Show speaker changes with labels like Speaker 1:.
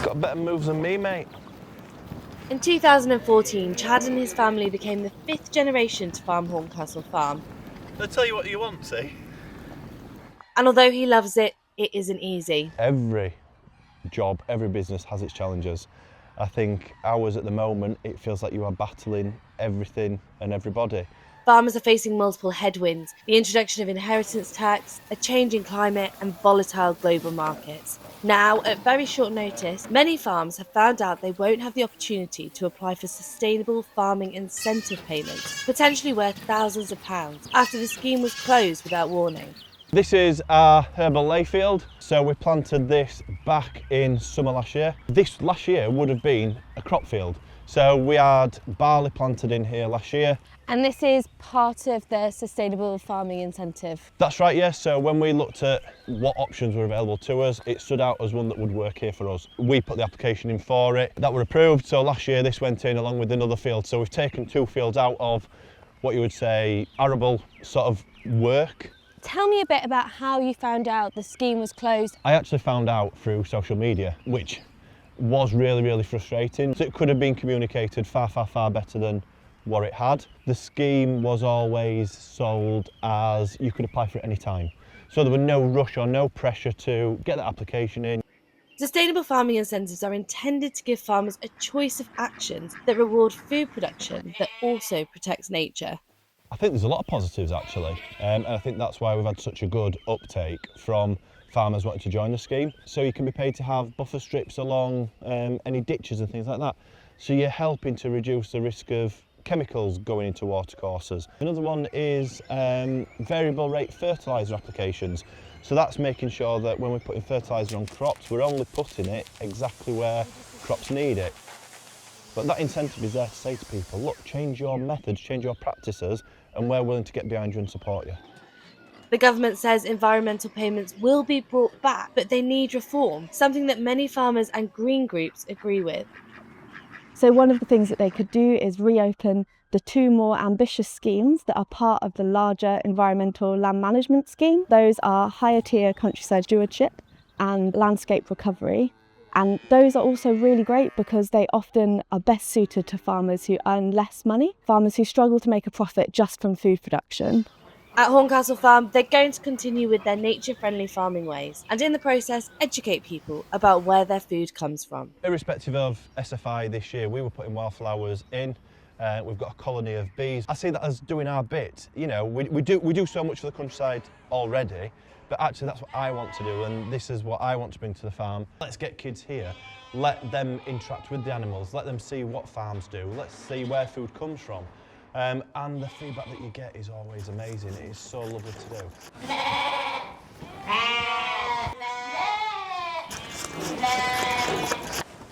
Speaker 1: got better moves than me, mate.
Speaker 2: In 2014, Chad and his family became the 5th generation to farm Horncastle Farm.
Speaker 1: I'll tell you what you want, see?
Speaker 2: And although he loves it, it isn't easy.
Speaker 1: Every job, every business has its challenges. I think ours at the moment, it feels like you are battling everything and everybody.
Speaker 2: Farmers are facing multiple headwinds: the introduction of inheritance tax, a changing climate, and volatile global markets. Now, at very short notice, many farms have found out they won't have the opportunity to apply for sustainable farming incentive payments, potentially worth thousands of pounds, after the scheme was closed without warning.
Speaker 1: This is our herbal ley field. So we planted this back in summer last year. This last year would have been a crop field. So we had barley planted in here last year.
Speaker 3: And this is part of the Sustainable Farming Incentive.
Speaker 1: That's right, yes. So when we looked at what options were available to us, it stood out as one that would work here for us. We put the application in for it. That were approved. So last year this went in along with another field. So we've taken 2 fields out of what you would say arable sort of work.
Speaker 3: Tell me a bit about how you found out the scheme was closed.
Speaker 1: I actually found out through social media, which was really, really frustrating. So it could have been communicated far, far, far better than what it had. The scheme was always sold as you could apply for it any time. So there was no rush or no pressure to get that application in.
Speaker 2: Sustainable farming incentives are intended to give farmers a choice of actions that reward food production that also protects nature.
Speaker 1: I think there's a lot of positives actually, and I think that's why we've had such a good uptake from farmers wanting to join the scheme. So you can be paid to have buffer strips along any ditches and things like that. So you're helping to reduce the risk of chemicals going into watercourses. Another one is variable rate fertiliser applications. So that's making sure that when we're putting fertiliser on crops, we're only putting it exactly where crops need it. But that incentive is there to say to people, look, change your methods, change your practices, and we're willing to get behind you and support you.
Speaker 2: The government says environmental payments will be brought back, but they need reform, something that many farmers and green groups agree with.
Speaker 3: So one of the things that they could do is reopen the 2 more ambitious schemes that are part of the larger environmental land management scheme. Those are higher tier countryside stewardship and landscape recovery. And those are also really great because they often are best suited to farmers who earn less money, farmers who struggle to make a profit just from food production.
Speaker 2: At Horncastle Farm, they're going to continue with their nature-friendly farming ways and in the process educate people about where their food comes from.
Speaker 1: Irrespective of SFI this year, we were putting wildflowers in. We've got a colony of bees. I see that as doing our bit. You know, we do so much for the countryside already, but actually that's what I want to do, and this is what I want to bring to the farm. Let's get kids here, let them interact with the animals, let them see what farms do, let's see where food comes from. And the feedback that you get is always amazing. It is so lovely to do.